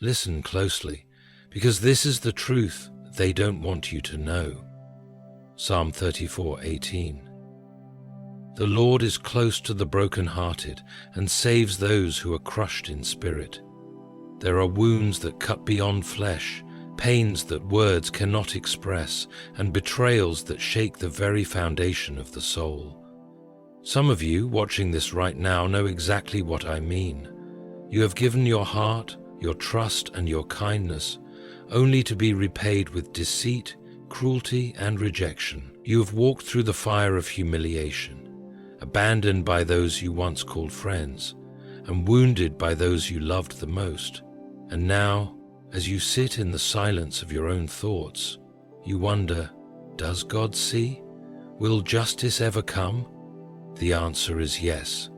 Listen closely, because this is the truth they don't want you to know. Psalm 34:18. The Lord is close to the broken-hearted and saves those who are crushed in spirit. There are wounds that cut beyond flesh, pains that words cannot express, and betrayals that shake the very foundation of the soul. Some of you watching this right now know exactly what I mean. You have given your heart, your trust, and your kindness, only to be repaid with deceit, cruelty, and rejection. You have walked through the fire of humiliation, abandoned by those you once called friends, and wounded by those you loved the most. And now, as you sit in the silence of your own thoughts, you wonder, does God see? Will justice ever come? The answer is yes.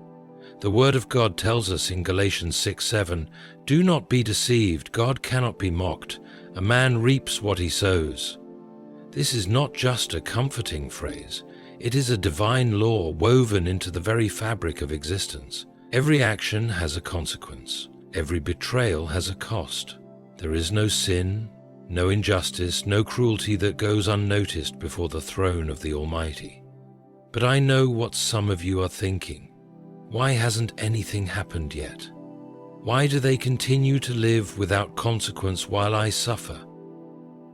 The Word of God tells us in Galatians 6:7, "Do not be deceived, God cannot be mocked. A man reaps what he sows." This is not just a comforting phrase. It is a divine law woven into the very fabric of existence. Every action has a consequence. Every betrayal has a cost. There is no sin, no injustice, no cruelty that goes unnoticed before the throne of the Almighty. But I know what some of you are thinking. Why hasn't anything happened yet? Why do they continue to live without consequence while I suffer?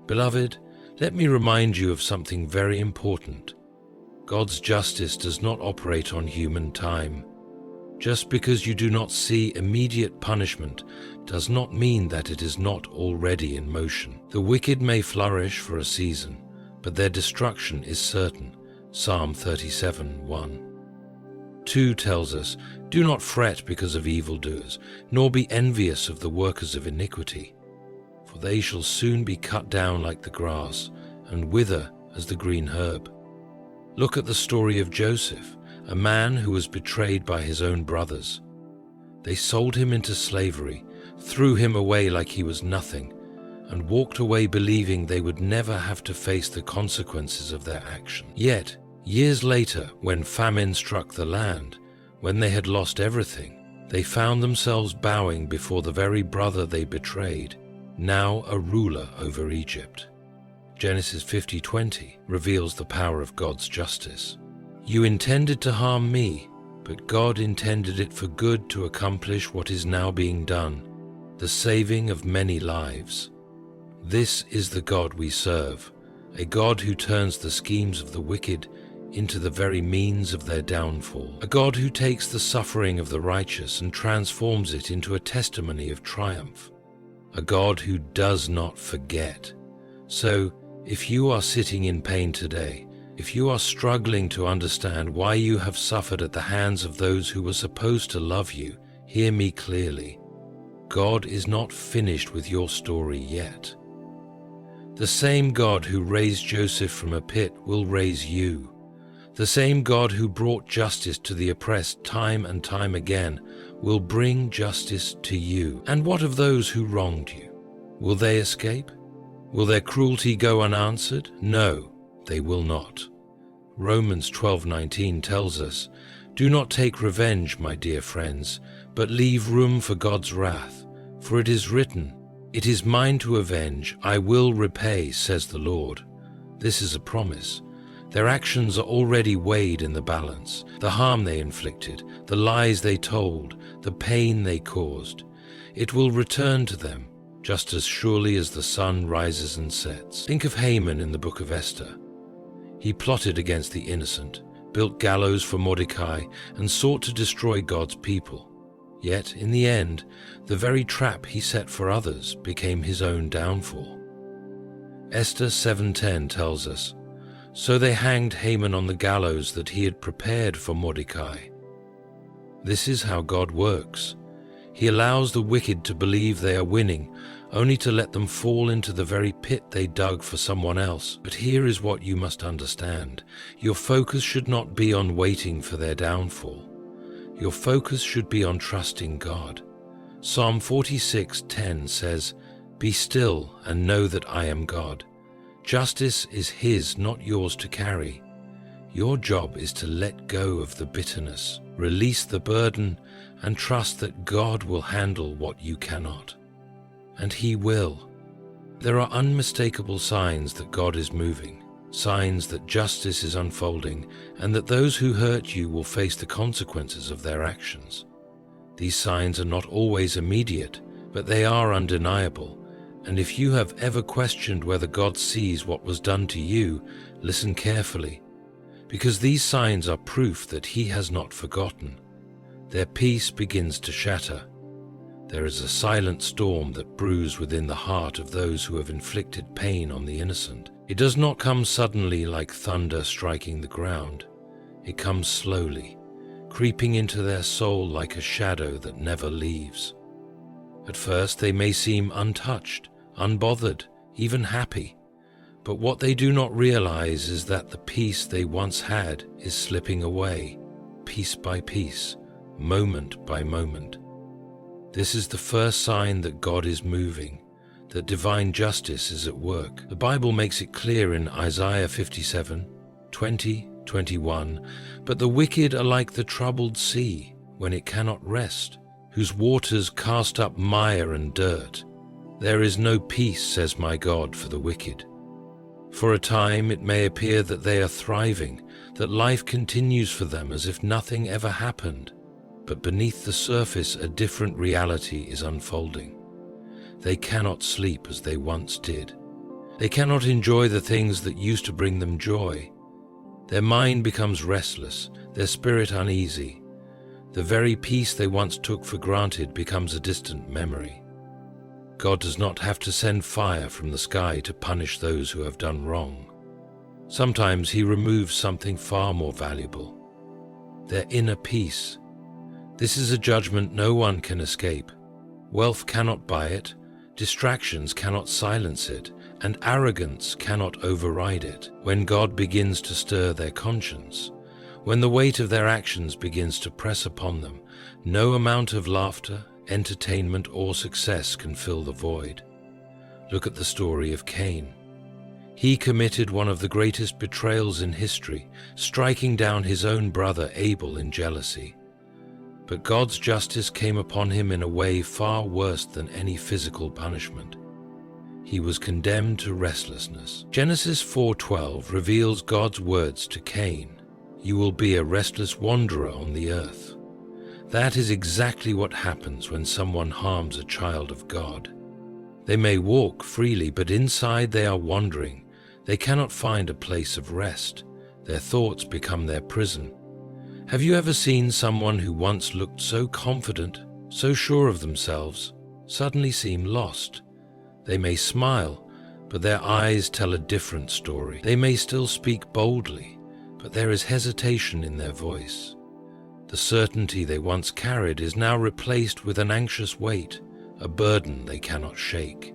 Beloved, let me remind you of something very important. God's justice does not operate on human time. Just because you do not see immediate punishment does not mean that it is not already in motion. The wicked may flourish for a season, but their destruction is certain. Psalm 37:1. 2 tells us, "Do not fret because of evildoers, nor be envious of the workers of iniquity, for they shall soon be cut down like the grass, and wither as the green herb." Look at the story of Joseph, a man who was betrayed by his own brothers. They sold him into slavery, threw him away like he was nothing, and walked away believing they would never have to face the consequences of their action. Yet, years later, when famine struck the land, when they had lost everything, they found themselves bowing before the very brother they betrayed, now a ruler over Egypt. Genesis 50:20 reveals the power of God's justice. "You intended to harm me, but God intended it for good to accomplish what is now being done, the saving of many lives." This is the God we serve, a God who turns the schemes of the wicked into the very means of their downfall, a God who takes the suffering of the righteous and transforms it into a testimony of triumph, a God who does not forget. So, if you are sitting in pain today, if you are struggling to understand why you have suffered at the hands of those who were supposed to love you, hear me clearly. God is not finished with your story yet. The same God who raised Joseph from a pit will raise you. The same God who brought justice to the oppressed time and time again will bring justice to you. And what of those who wronged you? Will they escape? Will their cruelty go unanswered? No, they will not. Romans 12:19 tells us, "Do not take revenge, my dear friends, but leave room for God's wrath. For it is written, 'It is mine to avenge, I will repay, says the Lord.'" This is a promise. Their actions are already weighed in the balance. The harm they inflicted, the lies they told, the pain they caused. It will return to them, just as surely as the sun rises and sets. Think of Haman in the book of Esther. He plotted against the innocent, built gallows for Mordecai, and sought to destroy God's people. Yet, in the end, the very trap he set for others became his own downfall. Esther 7:10 tells us, "So they hanged Haman on the gallows that he had prepared for Mordecai." This is how God works. He allows the wicked to believe they are winning, only to let them fall into the very pit they dug for someone else. But here is what you must understand. Your focus should not be on waiting for their downfall. Your focus should be on trusting God. Psalm 46:10 says, "Be still and know that I am God." Justice is His, not yours to carry. Your job is to let go of the bitterness, release the burden, and trust that God will handle what you cannot. and He will. There are unmistakable signs that God is moving, signs that justice is unfolding, and that those who hurt you will face the consequences of their actions. These signs are not always immediate, but they are undeniable, and if you have ever questioned whether God sees what was done to you, listen carefully, because these signs are proof that He has not forgotten. Their peace begins to shatter. There is a silent storm that brews within the heart of those who have inflicted pain on the innocent. It does not come suddenly like thunder striking the ground. It comes slowly, creeping into their soul like a shadow that never leaves. At first they may seem untouched, unbothered, even happy, but what they do not realize is that the peace they once had is slipping away, piece by piece, moment by moment. This is the first sign that God is moving, that divine justice is at work. The Bible makes it clear in Isaiah 57, 20, 21, "But the wicked are like the troubled sea, when it cannot rest, whose waters cast up mire and dirt. There is no peace, says my God, for the wicked." For a time it may appear that they are thriving, that life continues for them as if nothing ever happened. But beneath the surface a different reality is unfolding. They cannot sleep as they once did. They cannot enjoy the things that used to bring them joy. Their mind becomes restless, their spirit uneasy. The very peace they once took for granted becomes a distant memory. God does not have to send fire from the sky to punish those who have done wrong. Sometimes He removes something far more valuable: their inner peace. This is a judgment no one can escape. Wealth cannot buy it, distractions cannot silence it, and arrogance cannot override it. When God begins to stir their conscience, when the weight of their actions begins to press upon them, no amount of laughter, entertainment, or success can fill the void. Look at the story of Cain. He committed one of the greatest betrayals in history, striking down his own brother Abel in jealousy. But God's justice came upon him in a way far worse than any physical punishment. He was condemned to restlessness. Genesis 4:12 reveals God's words to Cain: "You will be a restless wanderer on the earth." That is exactly what happens when someone harms a child of God. They may walk freely, but inside they are wandering. They cannot find a place of rest. Their thoughts become their prison. Have you ever seen someone who once looked so confident, so sure of themselves, suddenly seem lost? They may smile, but their eyes tell a different story. They may still speak boldly, but there is hesitation in their voice. The certainty they once carried is now replaced with an anxious weight, a burden they cannot shake.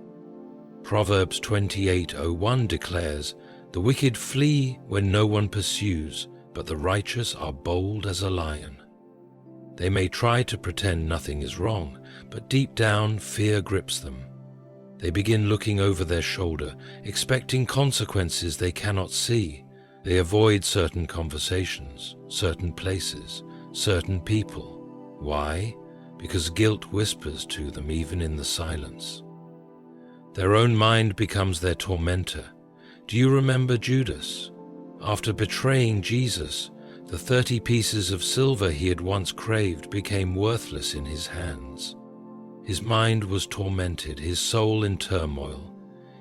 Proverbs 28:01 declares, "The wicked flee when no one pursues, but the righteous are bold as a lion." They may try to pretend nothing is wrong, but deep down fear grips them. They begin looking over their shoulder, expecting consequences they cannot see. They avoid certain conversations, certain places, certain people. Why? Because guilt whispers to them even in the silence. Their own mind becomes their tormentor. Do you remember Judas? After betraying Jesus, the 30 pieces of silver he had once craved became worthless in his hands. His mind was tormented, his soul in turmoil.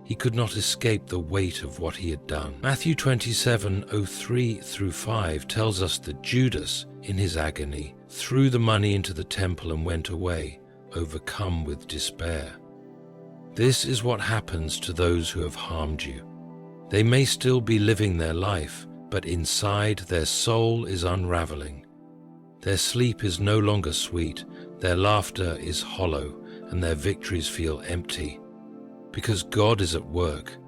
He could not escape the weight of what he had done. Matthew 27:03-5 tells us that Judas, in his agony, threw the money into the temple and went away, overcome with despair. This is what happens to those who have harmed you. They may still be living their life, but inside their soul is unraveling. Their sleep is no longer sweet, their laughter is hollow, and their victories feel empty. Because God is at work.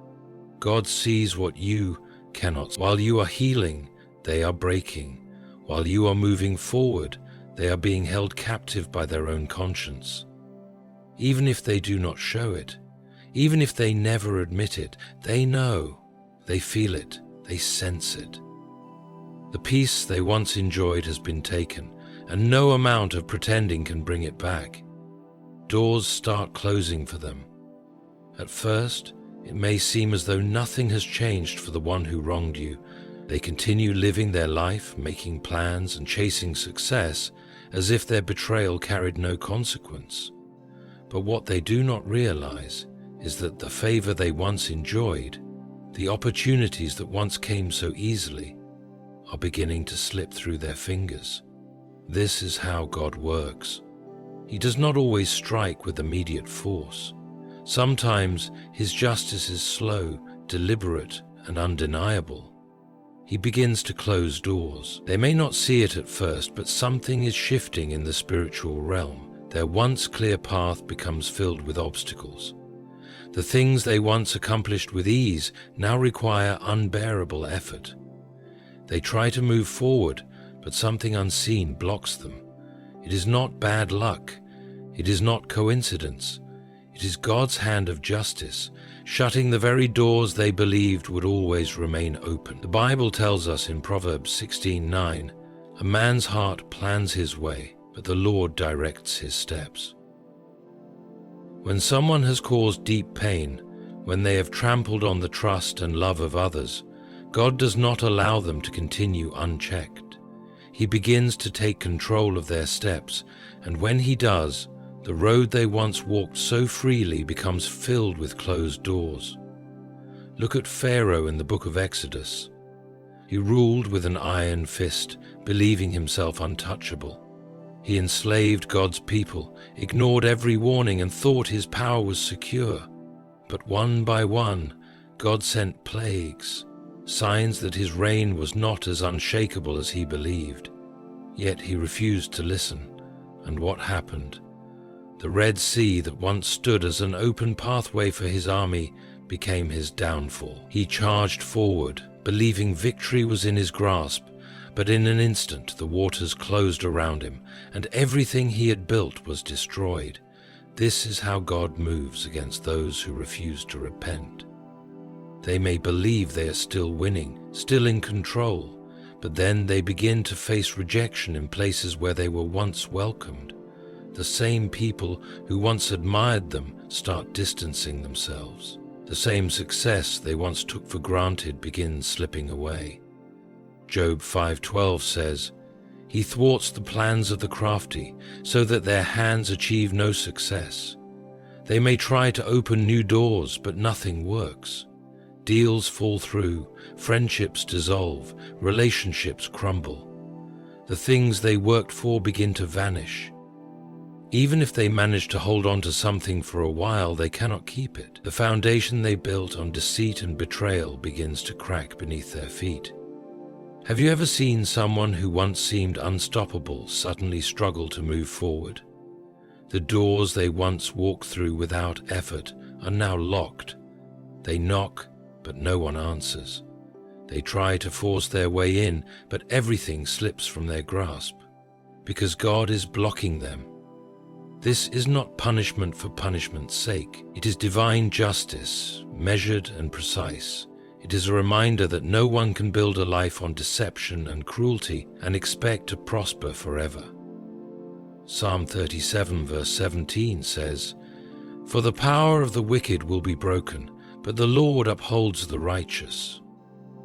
God sees what you cannot. While you are healing, they are breaking. While you are moving forward, they are being held captive by their own conscience. Even if they do not show it, even if they never admit it, they know. They feel it, they sense it. The peace they once enjoyed has been taken, and no amount of pretending can bring it back. Doors start closing for them, At first, it may seem as though nothing has changed for the one who wronged you. They continue living their life, making plans and chasing success as if their betrayal carried no consequence. But what they do not realize is that the favor they once enjoyed, the opportunities that once came so easily, are beginning to slip through their fingers. This is how God works. He does not always strike with immediate force. Sometimes his justice is slow, deliberate, and undeniable. He begins to close doors. They may not see it at first, but something is shifting in the spiritual realm. Their once clear path becomes filled with obstacles. The things they once accomplished with ease now require unbearable effort. They try to move forward, but something unseen blocks them. It is not bad luck. It is not coincidence. It is God's hand of justice, shutting the very doors they believed would always remain open. The Bible tells us in Proverbs 16:9, "A man's heart plans his way, but the Lord directs his steps." When someone has caused deep pain, when they have trampled on the trust and love of others, God does not allow them to continue unchecked. He begins to take control of their steps, and when he does, the road they once walked so freely becomes filled with closed doors. Look at Pharaoh in the book of Exodus. He ruled with an iron fist, believing himself untouchable. He enslaved God's people, ignored every warning, and thought his power was secure. But one by one, God sent plagues, signs that his reign was not as unshakable as he believed. Yet he refused to listen, and what happened? The Red Sea that once stood as an open pathway for his army became his downfall. He charged forward, believing victory was in his grasp, but in an instant the waters closed around him, and everything he had built was destroyed. This is how God moves against those who refuse to repent. They may believe they are still winning, still in control, but then they begin to face rejection in places where they were once welcomed. The same people who once admired them start distancing themselves. The same success they once took for granted begins slipping away. Job 5:12 says, "He thwarts the plans of the crafty, so that their hands achieve no success. They may try to open new doors, but nothing works. Deals fall through, friendships dissolve, relationships crumble. The things they worked for begin to vanish. Even if they manage to hold on to something for a while, they cannot keep it. The foundation they built on deceit and betrayal begins to crack beneath their feet." Have you ever seen someone who once seemed unstoppable suddenly struggle to move forward? The doors they once walked through without effort are now locked. They knock, but no one answers. They try to force their way in, but everything slips from their grasp, because God is blocking them. This is not punishment for punishment's sake. It is divine justice, measured and precise. It is a reminder that no one can build a life on deception and cruelty and expect to prosper forever. Psalm 37 verse 17 says, "For the power of the wicked will be broken, but the Lord upholds the righteous."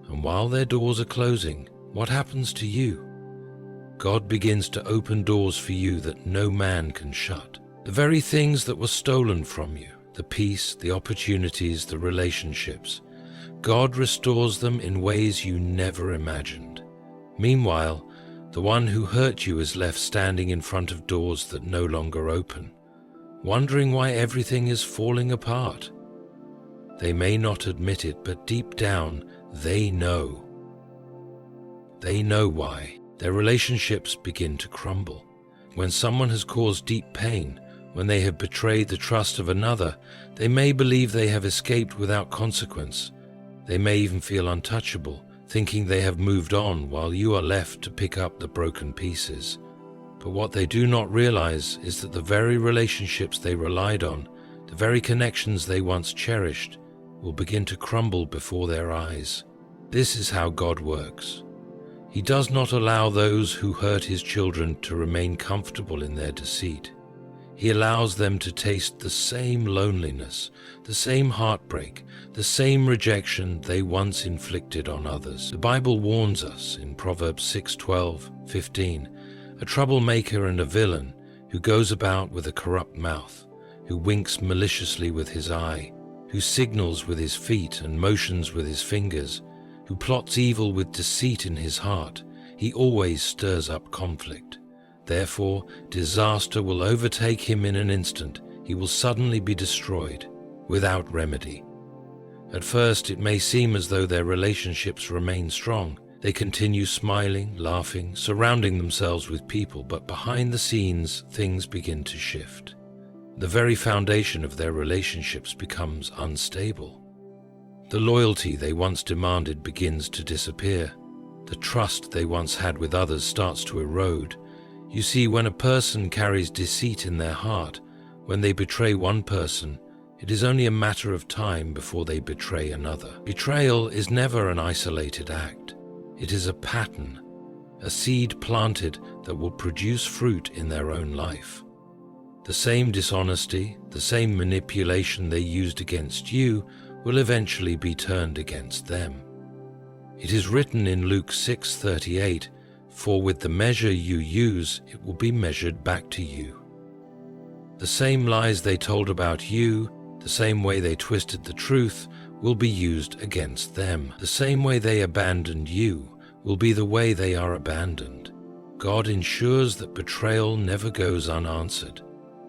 And while their doors are closing, what happens to you? God begins to open doors for you that no man can shut. The very things that were stolen from you, the peace, the opportunities, the relationships, God restores them in ways you never imagined. Meanwhile, the one who hurt you is left standing in front of doors that no longer open, wondering why everything is falling apart. They may not admit it, but deep down, they know. They know why. Their relationships begin to crumble. When someone has caused deep pain, when they have betrayed the trust of another, they may believe they have escaped without consequence. They may even feel untouchable, thinking they have moved on while you are left to pick up the broken pieces. But what they do not realize is that the very relationships they relied on, the very connections they once cherished, will begin to crumble before their eyes. This is how God works. He does not allow those who hurt his children to remain comfortable in their deceit. He allows them to taste the same loneliness, the same heartbreak, the same rejection they once inflicted on others. The Bible warns us in Proverbs 6:12-15, a troublemaker and a villain who goes about with a corrupt mouth, who winks maliciously with his eye, who signals with his feet and motions with his fingers, who plots evil with deceit in his heart, he always stirs up conflict. Therefore, disaster will overtake him in an instant. He will suddenly be destroyed, without remedy. At first, it may seem as though their relationships remain strong. They continue smiling, laughing, surrounding themselves with people, but behind the scenes, things begin to shift. The very foundation of their relationships becomes unstable. The loyalty they once demanded begins to disappear. The trust they once had with others starts to erode. You see, when a person carries deceit in their heart, when they betray one person, it is only a matter of time before they betray another. Betrayal is never an isolated act. It is a pattern, a seed planted that will produce fruit in their own life. The same dishonesty, the same manipulation they used against you will eventually be turned against them. It is written in Luke 6:38, "For with the measure you use, it will be measured back to you." The same lies they told about you, the same way they twisted the truth, will be used against them. The same way they abandoned you will be the way they are abandoned. God ensures that betrayal never goes unanswered.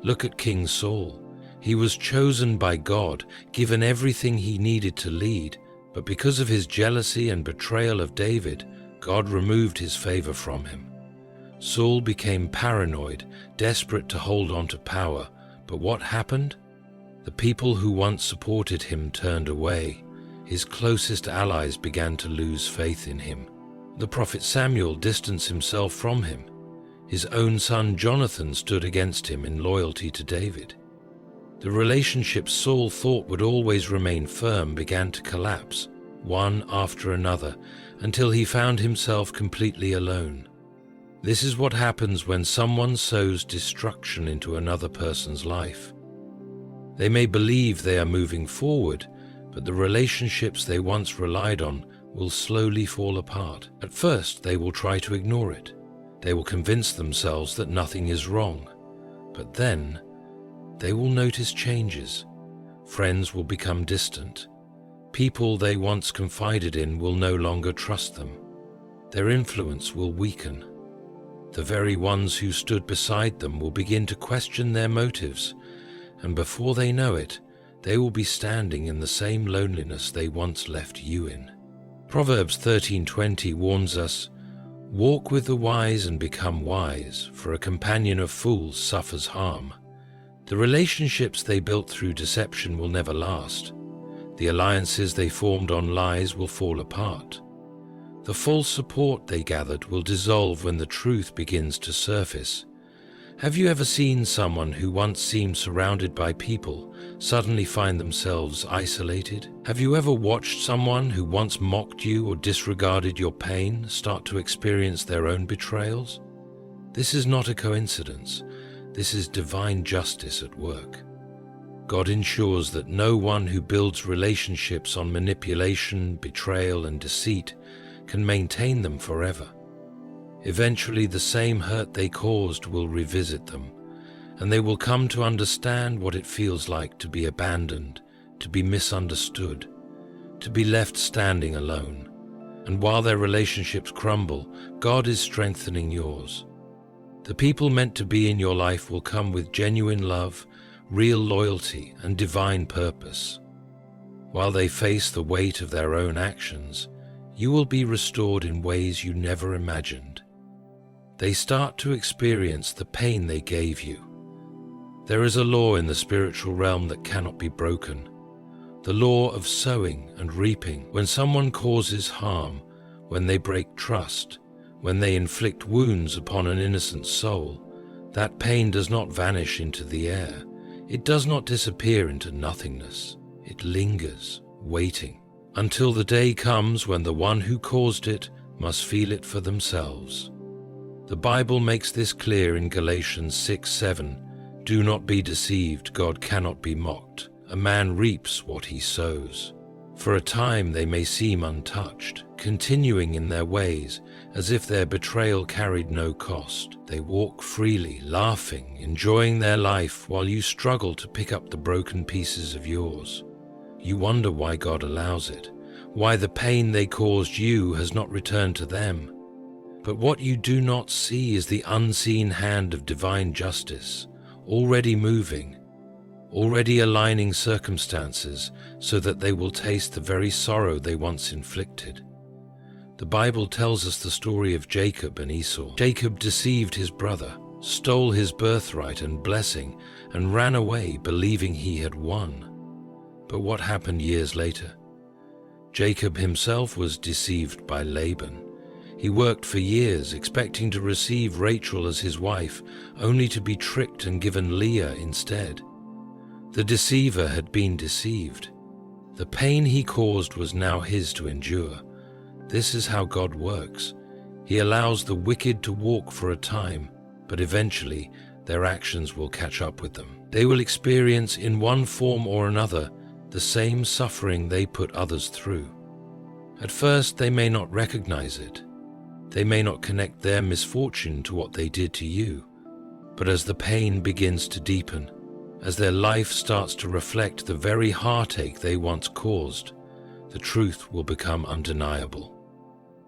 Look at King Saul. He was chosen by God, given everything he needed to lead, but because of his jealousy and betrayal of David, God removed his favor from him. Saul became paranoid, desperate to hold on to power, but what happened? The people who once supported him turned away. His closest allies began to lose faith in him. The prophet Samuel distanced himself from him. His own son Jonathan stood against him in loyalty to David. The relationships Saul thought would always remain firm began to collapse, one after another, until he found himself completely alone. This is what happens when someone sows destruction into another person's life. They may believe they are moving forward, but the relationships they once relied on will slowly fall apart. At first, they will try to ignore it. They will convince themselves that nothing is wrong. But then, they will notice changes. Friends will become distant. People they once confided in will no longer trust them. Their influence will weaken. The very ones who stood beside them will begin to question their motives, and before they know it, they will be standing in the same loneliness they once left you in. Proverbs 13:20 warns us, "Walk with the wise and become wise, for a companion of fools suffers harm." The relationships they built through deception will never last. The alliances they formed on lies will fall apart. The false support they gathered will dissolve when the truth begins to surface. Have you ever seen someone who once seemed surrounded by people suddenly find themselves isolated? Have you ever watched someone who once mocked you or disregarded your pain start to experience their own betrayals? This is not a coincidence. This is divine justice at work. God ensures that no one who builds relationships on manipulation, betrayal, and deceit can maintain them forever. Eventually, the same hurt they caused will revisit them, and they will come to understand what it feels like to be abandoned, to be misunderstood, to be left standing alone. And while their relationships crumble, God is strengthening yours. The people meant to be in your life will come with genuine love, real loyalty, and divine purpose. While they face the weight of their own actions, you will be restored in ways you never imagined. They start to experience the pain they gave you. There is a law in the spiritual realm that cannot be broken. The law of sowing and reaping. When someone causes harm, when they break trust, when they inflict wounds upon an innocent soul, that pain does not vanish into the air. It does not disappear into nothingness. It lingers, waiting, until the day comes when the one who caused it must feel it for themselves. The Bible makes this clear in Galatians 6:7. Do not be deceived, God cannot be mocked. A man reaps what he sows. For a time they may seem untouched, continuing in their ways, as if their betrayal carried no cost. They walk freely, laughing, enjoying their life, while you struggle to pick up the broken pieces of yours. You wonder why God allows it, why the pain they caused you has not returned to them. But what you do not see is the unseen hand of divine justice, already moving, already aligning circumstances so that they will taste the very sorrow they once inflicted. The Bible tells us the story of Jacob and Esau. Jacob deceived his brother, stole his birthright and blessing, and ran away believing he had won. But what happened years later? Jacob himself was deceived by Laban. He worked for years expecting to receive Rachel as his wife, only to be tricked and given Leah instead. The deceiver had been deceived. The pain he caused was now his to endure. This is how God works. He allows the wicked to walk for a time, but eventually their actions will catch up with them. They will experience in one form or another the same suffering they put others through. At first they may not recognize it. They may not connect their misfortune to what they did to you. But as the pain begins to deepen, as their life starts to reflect the very heartache they once caused, the truth will become undeniable.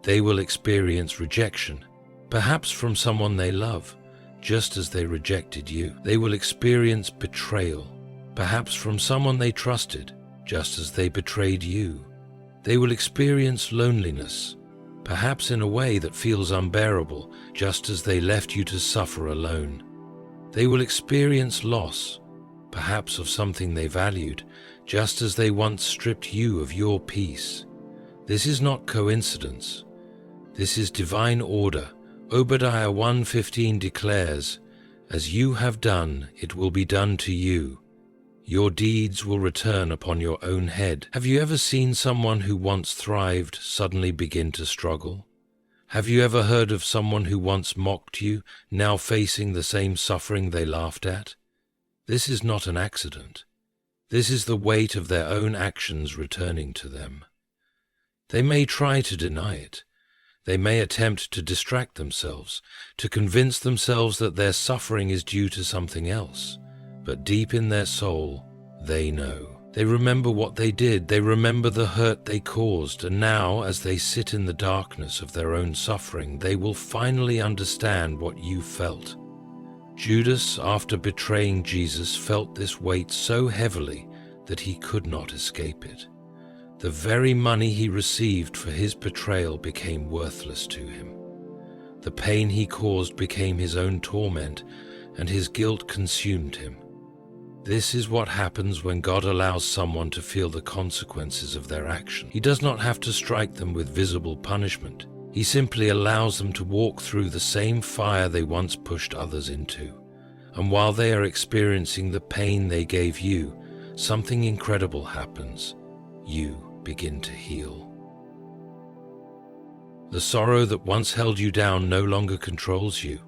They will experience rejection, perhaps from someone they love, just as they rejected you. They will experience betrayal, perhaps from someone they trusted, just as they betrayed you. They will experience loneliness, perhaps in a way that feels unbearable, just as they left you to suffer alone. They will experience loss, perhaps of something they valued, just as they once stripped you of your peace. This is not coincidence. This is divine order. Obadiah 1:15 declares, "As you have done, it will be done to you. Your deeds will return upon your own head." Have you ever seen someone who once thrived suddenly begin to struggle? Have you ever heard of someone who once mocked you, now facing the same suffering they laughed at? This is not an accident. This is the weight of their own actions returning to them. They may try to deny it. They may attempt to distract themselves, to convince themselves that their suffering is due to something else. But deep in their soul, they know. They remember what they did. They remember the hurt they caused. And now, as they sit in the darkness of their own suffering, they will finally understand what you felt. Judas, after betraying Jesus, felt this weight so heavily that he could not escape it. The very money he received for his betrayal became worthless to him. The pain he caused became his own torment, and his guilt consumed him. This is what happens when God allows someone to feel the consequences of their action. He does not have to strike them with visible punishment. He simply allows them to walk through the same fire they once pushed others into. And while they are experiencing the pain they gave you, something incredible happens. You begin to heal. The sorrow that once held you down no longer controls you.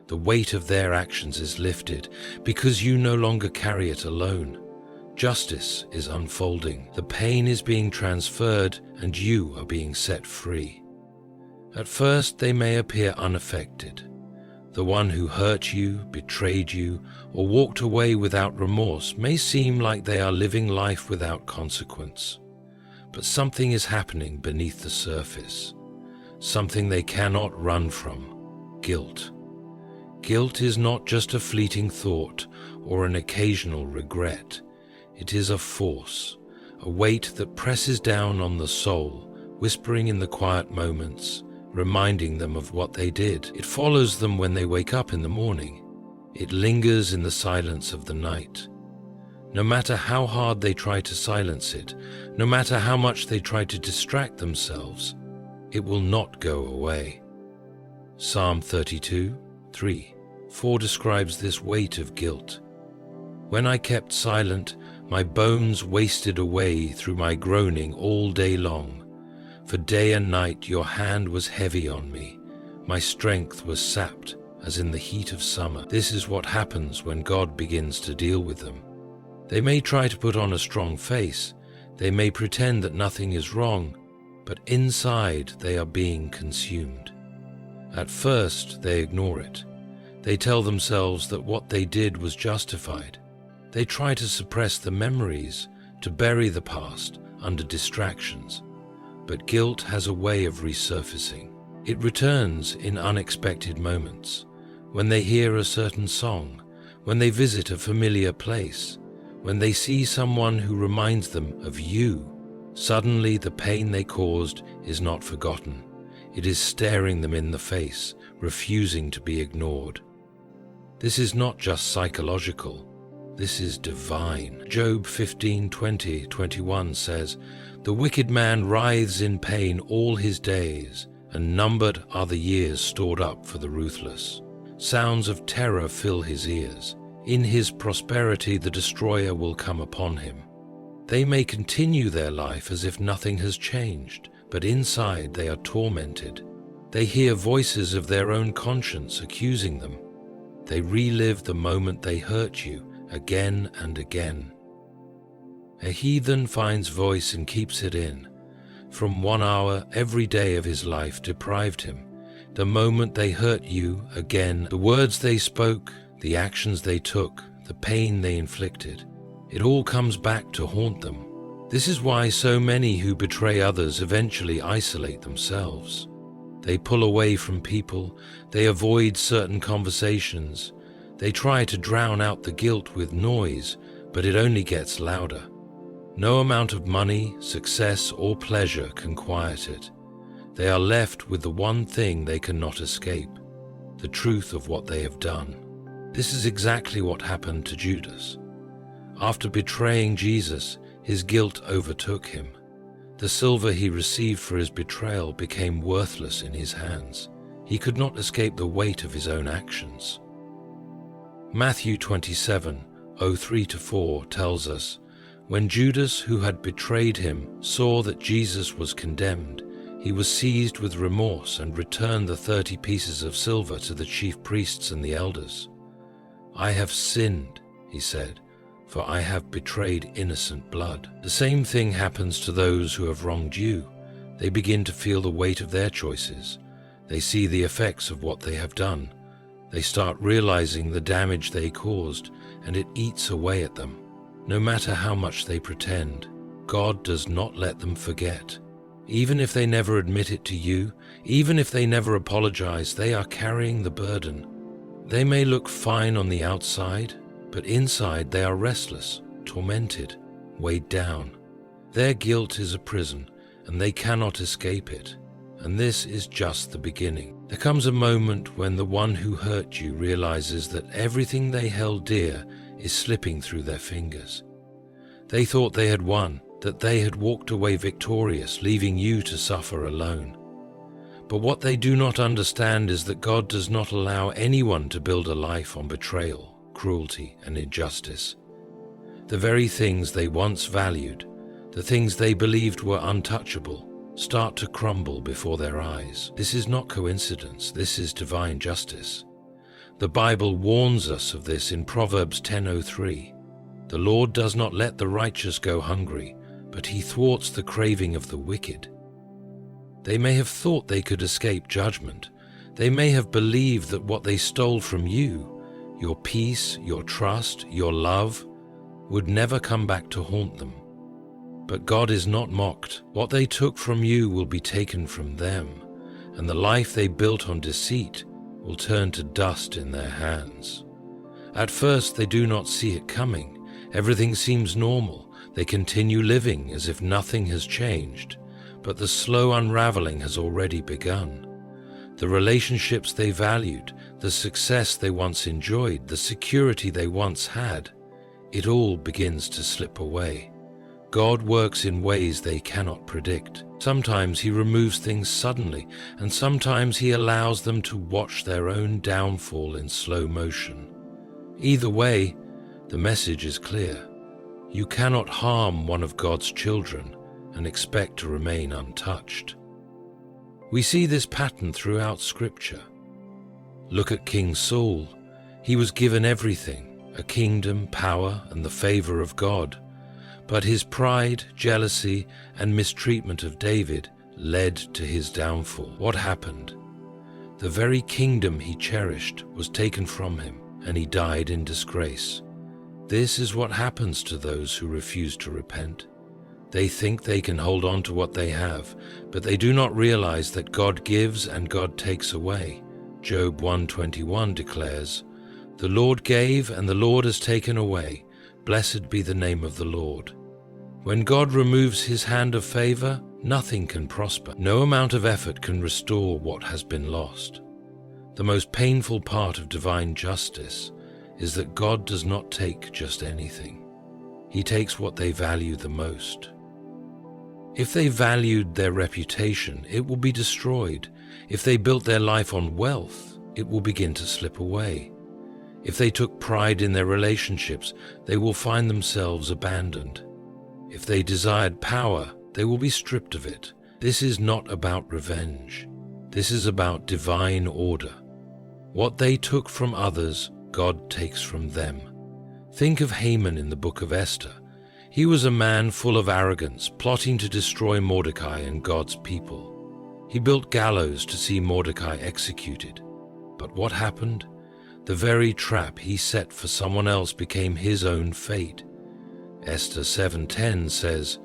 The weight of their actions is lifted because you no longer carry it alone. Justice is unfolding. The pain is being transferred and you are being set free. At first, they may appear unaffected. The one who hurt you, betrayed you, or walked away without remorse may seem like they are living life without consequence. But something is happening beneath the surface. Something they cannot run from. Guilt. Guilt is not just a fleeting thought or an occasional regret. It is a force, a weight that presses down on the soul, whispering in the quiet moments, reminding them of what they did. It follows them when they wake up in the morning. It lingers in the silence of the night. No matter how hard they try to silence it, no matter how much they try to distract themselves, it will not go away. Psalm 32:3-4 describes this weight of guilt. When I kept silent, my bones wasted away through my groaning all day long. For day and night your hand was heavy on me. My strength was sapped as in the heat of summer. This is what happens when God begins to deal with them. They may try to put on a strong face, they may pretend that nothing is wrong, but inside they are being consumed. At first they ignore it. They tell themselves that what they did was justified. They try to suppress the memories, to bury the past under distractions. But guilt has a way of resurfacing. It returns in unexpected moments, when they hear a certain song, when they visit a familiar place, when they see someone who reminds them of you. Suddenly the pain they caused is not forgotten. It is staring them in the face, refusing to be ignored. This is not just psychological. This is divine. Job 15:20-21 says, "The wicked man writhes in pain all his days, and numbered are the years stored up for the ruthless. Sounds of terror fill his ears. In his prosperity the destroyer will come upon him." They may continue their life as if nothing has changed, but inside they are tormented. They hear voices of their own conscience accusing them. They relive the moment they hurt you again and again. A heathen finds voice and keeps it in. From 1 hour every day of his life deprived him. The moment they hurt you again, the words they spoke, the actions they took, the pain they inflicted, it all comes back to haunt them. This is why so many who betray others eventually isolate themselves. They pull away from people, they avoid certain conversations, they try to drown out the guilt with noise, but it only gets louder. No amount of money, success, or pleasure can quiet it. They are left with the one thing they cannot escape, the truth of what they have done. This is exactly what happened to Judas. After betraying Jesus, his guilt overtook him. The silver he received for his betrayal became worthless in his hands. He could not escape the weight of his own actions. Matthew 27:03-4 tells us, "When Judas, who had betrayed him, saw that Jesus was condemned, he was seized with remorse and returned the 30 pieces of silver to the chief priests and the elders. 'I have sinned,' he said, 'for I have betrayed innocent blood.'" The same thing happens to those who have wronged you. They begin to feel the weight of their choices. They see the effects of what they have done. They start realizing the damage they caused, and it eats away at them. No matter how much they pretend, God does not let them forget. Even if they never admit it to you, even if they never apologize, they are carrying the burden. They may look fine on the outside, but inside they are restless, tormented, weighed down. Their guilt is a prison, and they cannot escape it. And this is just the beginning. There comes a moment when the one who hurt you realizes that everything they held dear is slipping through their fingers. They thought they had won, that they had walked away victorious, leaving you to suffer alone. But what they do not understand is that God does not allow anyone to build a life on betrayal, cruelty, and injustice. The very things they once valued, the things they believed were untouchable, start to crumble before their eyes. This is not coincidence, this is divine justice. The Bible warns us of this in Proverbs 10:03. "The Lord does not let the righteous go hungry, but he thwarts the craving of the wicked." They may have thought they could escape judgment. They may have believed that what they stole from you, your peace, your trust, your love, would never come back to haunt them. But God is not mocked. What they took from you will be taken from them, and the life they built on deceit will turn to dust in their hands. At first they do not see it coming. Everything seems normal. They continue living as if nothing has changed, but the slow unraveling has already begun. The relationships they valued, the success they once enjoyed, the security they once had, it all begins to slip away. God works in ways they cannot predict. Sometimes he removes things suddenly, and sometimes he allows them to watch their own downfall in slow motion. Either way, the message is clear. You cannot harm one of God's children and expect to remain untouched. We see this pattern throughout Scripture. Look at King Saul. He was given everything, a kingdom, power, and the favor of God. But his pride, jealousy, and mistreatment of David led to his downfall. What happened? The very kingdom he cherished was taken from him, and he died in disgrace. This is what happens to those who refuse to repent. They think they can hold on to what they have, but they do not realize that God gives and God takes away. Job 1:21 declares, "The Lord gave and the Lord has taken away. Blessed be the name of the Lord." When God removes his hand of favor, nothing can prosper. No amount of effort can restore what has been lost. The most painful part of divine justice is that God does not take just anything. He takes what they value the most. If they valued their reputation, it will be destroyed. If they built their life on wealth, it will begin to slip away. If they took pride in their relationships, they will find themselves abandoned. If they desired power, they will be stripped of it. This is not about revenge. This is about divine order. What they took from others, God takes from them. Think of Haman in the book of Esther. He was a man full of arrogance, plotting to destroy Mordecai and God's people. He built gallows to see Mordecai executed. But what happened? The very trap he set for someone else became his own fate. Esther 7:10 says,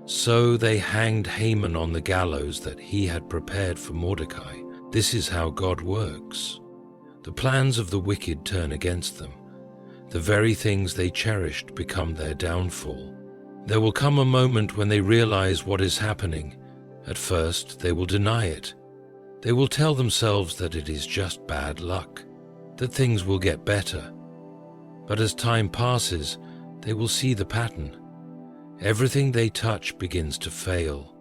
"So they hanged Haman on the gallows that he had prepared for Mordecai." This is how God works. The plans of the wicked turn against them. The very things they cherished become their downfall. There will come a moment when they realize what is happening. At first, they will deny it. They will tell themselves that it is just bad luck, that things will get better. But as time passes, they will see the pattern. Everything they touch begins to fail.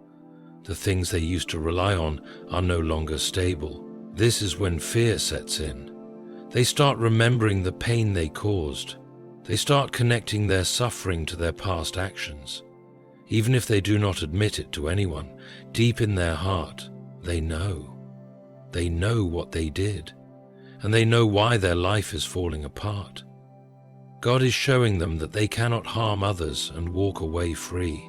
The things they used to rely on are no longer stable. This is when fear sets in. They start remembering the pain they caused. They start connecting their suffering to their past actions. Even if they do not admit it to anyone, deep in their heart, they know. They know what they did, and they know why their life is falling apart. God is showing them that they cannot harm others and walk away free.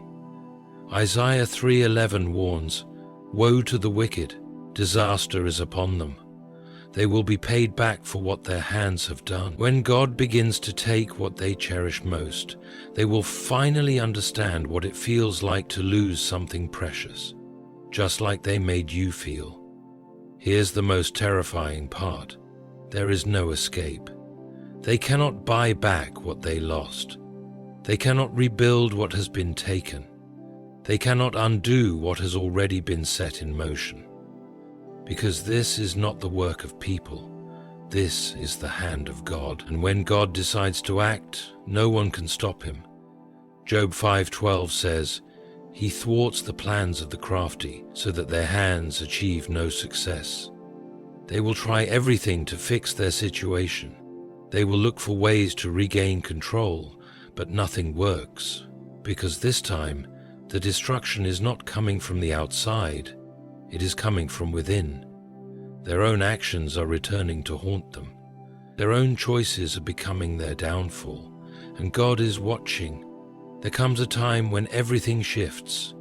Isaiah 3:11 warns, "Woe to the wicked, disaster is upon them. They will be paid back for what their hands have done." When God begins to take what they cherish most, they will finally understand what it feels like to lose something precious, just like they made you feel. Here's the most terrifying part. There is no escape. They cannot buy back what they lost. They cannot rebuild what has been taken. They cannot undo what has already been set in motion. Because this is not the work of people. This is the hand of God. And when God decides to act, no one can stop him. Job 5:12 says, "He thwarts the plans of the crafty so that their hands achieve no success." They will try everything to fix their situation. They will look for ways to regain control, but nothing works, because this time the destruction is not coming from the outside, it is coming from within. Their own actions are returning to haunt them. Their own choices are becoming their downfall, and God is watching. There comes a time when everything shifts.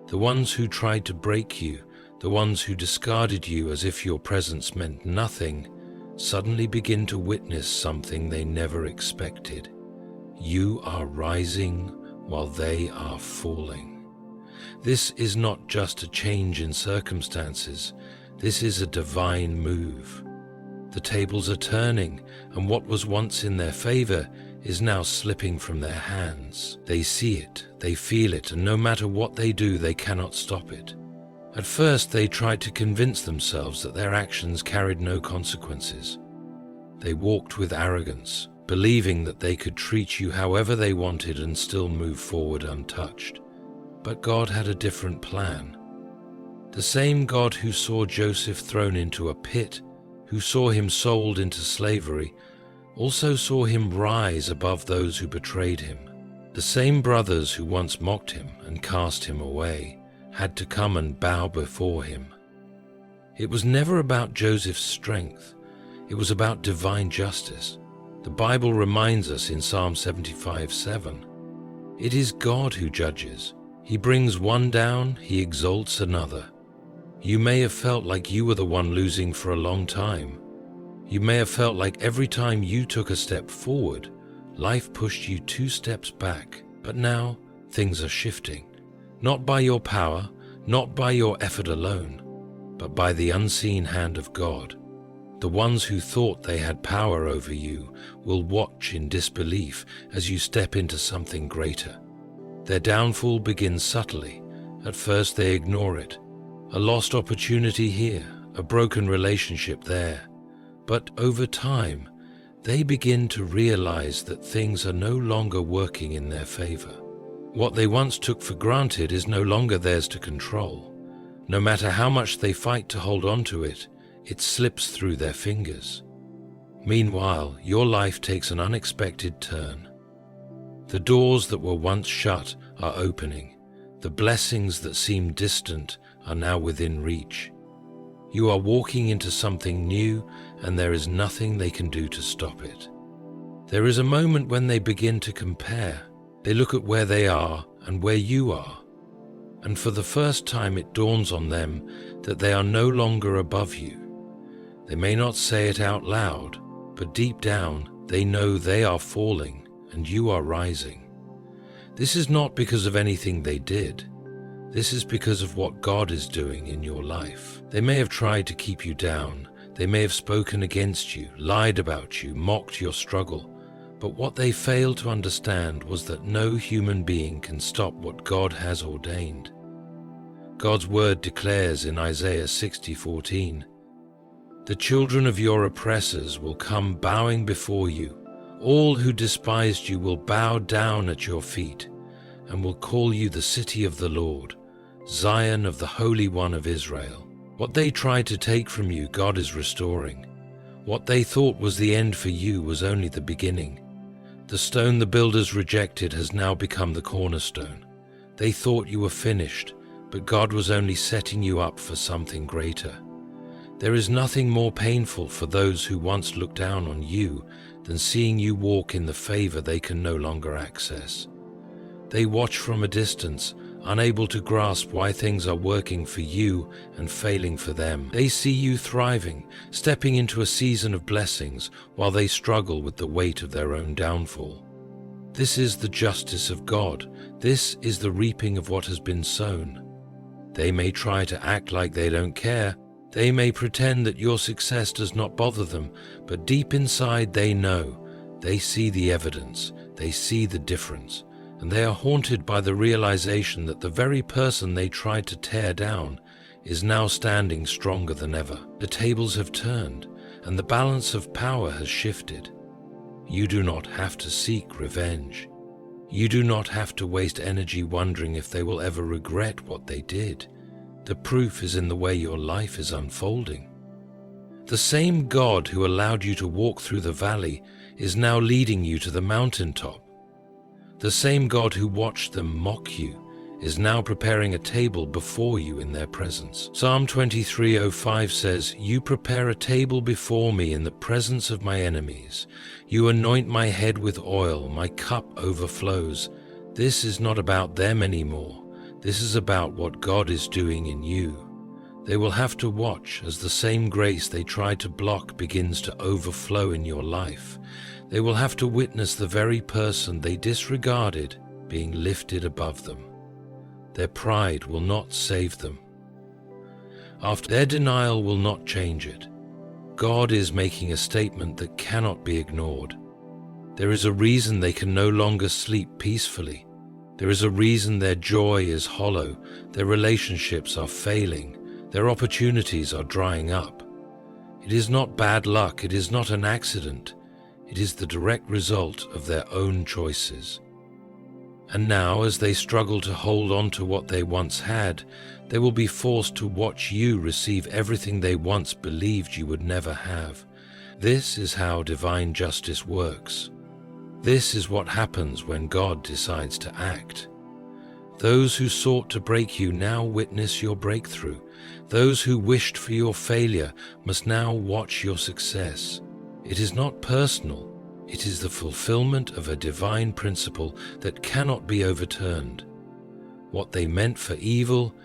The ones who tried to break you, the ones who discarded you as if your presence meant nothing, suddenly begin to witness something they never expected. You are rising while they are falling. This is not just a change in circumstances, this is a divine move. The tables are turning, and what was once in their favor is now slipping from their hands. They see it, they feel it, and no matter what they do, they cannot stop it. At first, they tried to convince themselves that their actions carried no consequences. They walked with arrogance, believing that they could treat you however they wanted and still move forward untouched. But God had a different plan. The same God who saw Joseph thrown into a pit, who saw him sold into slavery, also saw him rise above those who betrayed him. The same brothers who once mocked him and cast him away had to come and bow before him. It was never about Joseph's strength. It was about divine justice. The Bible reminds us in Psalm 75:7, "It is God who judges. He brings one down, he exalts another." You may have felt like you were the one losing for a long time. You may have felt like every time you took a step forward, life pushed you 2 steps back. But now things are shifting, not by your power, not by your effort alone, but by the unseen hand of God. The ones who thought they had power over you will watch in disbelief as you step into something greater. Their downfall begins subtly. At first they ignore it. A lost opportunity here, a broken relationship there. But over time, they begin to realize that things are no longer working in their favor. What they once took for granted is no longer theirs to control. No matter how much they fight to hold on to it, it slips through their fingers. Meanwhile, your life takes an unexpected turn. The doors that were once shut are opening. The blessings that seemed distant are now within reach. You are walking into something new, and there is nothing they can do to stop it. There is a moment when they begin to compare. They look at where they are and where you are. And for the first time it dawns on them that they are no longer above you. They may not say it out loud, but deep down they know they are falling and you are rising. This is not because of anything they did. This is because of what God is doing in your life. They may have tried to keep you down. They may have spoken against you, lied about you, mocked your struggle. But what they failed to understand was that no human being can stop what God has ordained. God's word declares in Isaiah 60:14, "The children of your oppressors will come bowing before you. All who despised you will bow down at your feet and will call you the city of the Lord, Zion of the Holy One of Israel." What they tried to take from you, God is restoring. What they thought was the end for you was only the beginning. The stone the builders rejected has now become the cornerstone. They thought you were finished, but God was only setting you up for something greater. There is nothing more painful for those who once looked down on you than seeing you walk in the favor they can no longer access. They watch from a distance, unable to grasp why things are working for you and failing for them. They see you thriving, stepping into a season of blessings while they struggle with the weight of their own downfall. This is the justice of God. This is the reaping of what has been sown. They may try to act like they don't care. They may pretend that your success does not bother them, but deep inside they know. They see the evidence. They see the difference. And they are haunted by the realization that the very person they tried to tear down is now standing stronger than ever. The tables have turned, and the balance of power has shifted. You do not have to seek revenge. You do not have to waste energy wondering if they will ever regret what they did. The proof is in the way your life is unfolding. The same God who allowed you to walk through the valley is now leading you to the mountaintop. The same God who watched them mock you is now preparing a table before you in their presence. Psalm 23:05 says, "You prepare a table before me in the presence of my enemies. You anoint my head with oil, my cup overflows." This is not about them anymore. This is about what God is doing in you. They will have to watch as the same grace they tried to block begins to overflow in your life. They will have to witness the very person they disregarded being lifted above them. Their pride will not save them. After their denial will not change it. God is making a statement that cannot be ignored. There is a reason they can no longer sleep peacefully. There is a reason their joy is hollow, their relationships are failing, their opportunities are drying up. It is not bad luck, it is not an accident. It is the direct result of their own choices. And now, as they struggle to hold on to what they once had, they will be forced to watch you receive everything they once believed you would never have. This is how divine justice works. This is what happens when God decides to act. Those who sought to break you now witness your breakthrough. Those who wished for your failure must now watch your success. It is not personal. It is the fulfillment of a divine principle that cannot be overturned. What they meant for evil,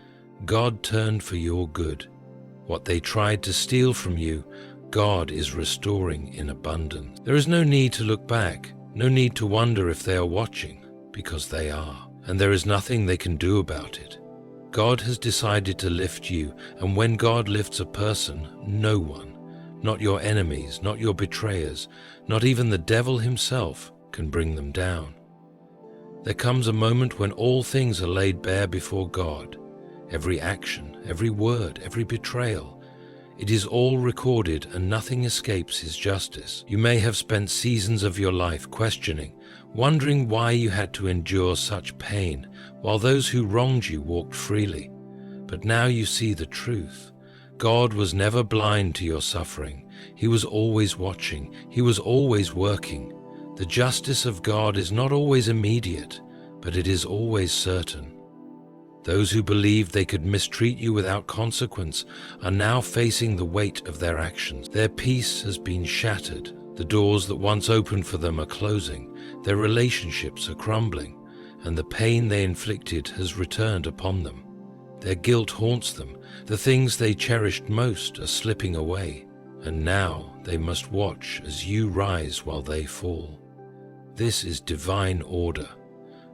God turned for your good. What they tried to steal from you, God is restoring in abundance. There is no need to look back, no need to wonder if they are watching, because they are, and there is nothing they can do about it. God has decided to lift you, and when God lifts a person, no one, not your enemies, not your betrayers, not even the devil himself, can bring them down. There comes a moment when all things are laid bare before God. Every action, every word, every betrayal. It is all recorded and nothing escapes his justice. You may have spent seasons of your life questioning, wondering why you had to endure such pain, while those who wronged you walked freely. But now you see the truth. God was never blind to your suffering. He was always watching. He was always working. The justice of God is not always immediate, but it is always certain. Those who believed they could mistreat you without consequence are now facing the weight of their actions. Their peace has been shattered. The doors that once opened for them are closing. Their relationships are crumbling, and the pain they inflicted has returned upon them. Their guilt haunts them. The things they cherished most are slipping away, and now they must watch as you rise while they fall. This is divine order.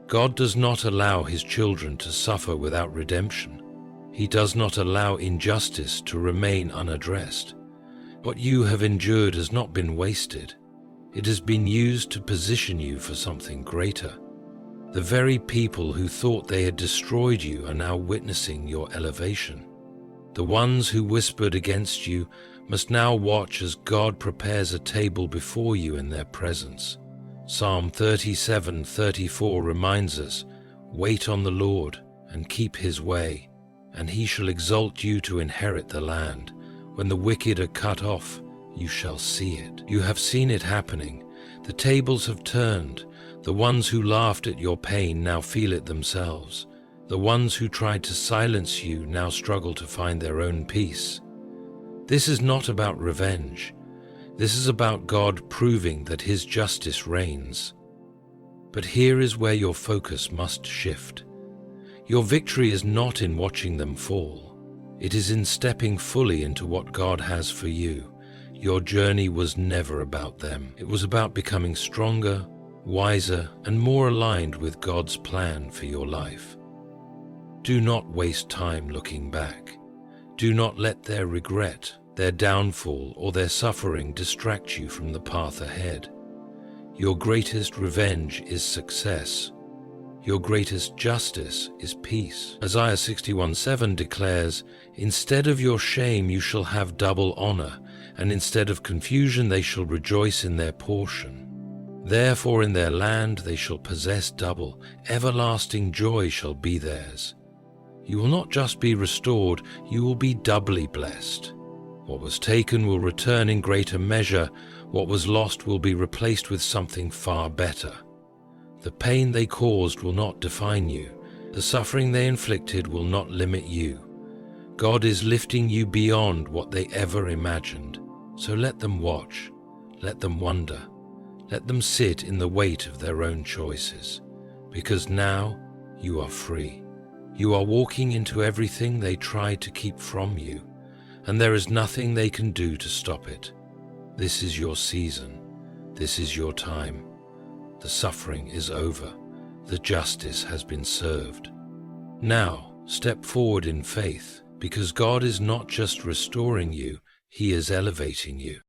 God does not allow his children to suffer without redemption. He does not allow injustice to remain unaddressed. What you have endured has not been wasted. It has been used to position you for something greater. The very people who thought they had destroyed you are now witnessing your elevation. The ones who whispered against you must now watch as God prepares a table before you in their presence. Psalm 37:34 reminds us, "Wait on the Lord and keep his way, and he shall exalt you to inherit the land. When the wicked are cut off, you shall see it." You have seen it happening. The tables have turned. The ones who laughed at your pain now feel it themselves. The ones who tried to silence you now struggle to find their own peace. This is not about revenge. This is about God proving that his justice reigns. But here is where your focus must shift. Your victory is not in watching them fall. It is in stepping fully into what God has for you. Your journey was never about them. It was about becoming stronger, wiser, and more aligned with God's plan for your life. Do not waste time looking back. Do not let their regret, their downfall, or their suffering distract you from the path ahead. Your greatest revenge is success. Your greatest justice is peace. Isaiah 61:7 declares, "Instead of your shame you shall have double honor, and instead of confusion they shall rejoice in their portion. Therefore in their land they shall possess double. Everlasting joy shall be theirs." You will not just be restored, you will be doubly blessed. What was taken will return in greater measure. What was lost will be replaced with something far better. The pain they caused will not define you. The suffering they inflicted will not limit you. God is lifting you beyond what they ever imagined. So let them watch. Let them wonder. Let them sit in the weight of their own choices. Because now you are free. You are walking into everything they tried to keep from you, and there is nothing they can do to stop it. This is your season. This is your time. The suffering is over. The justice has been served. Now, step forward in faith, because God is not just restoring you, he is elevating you.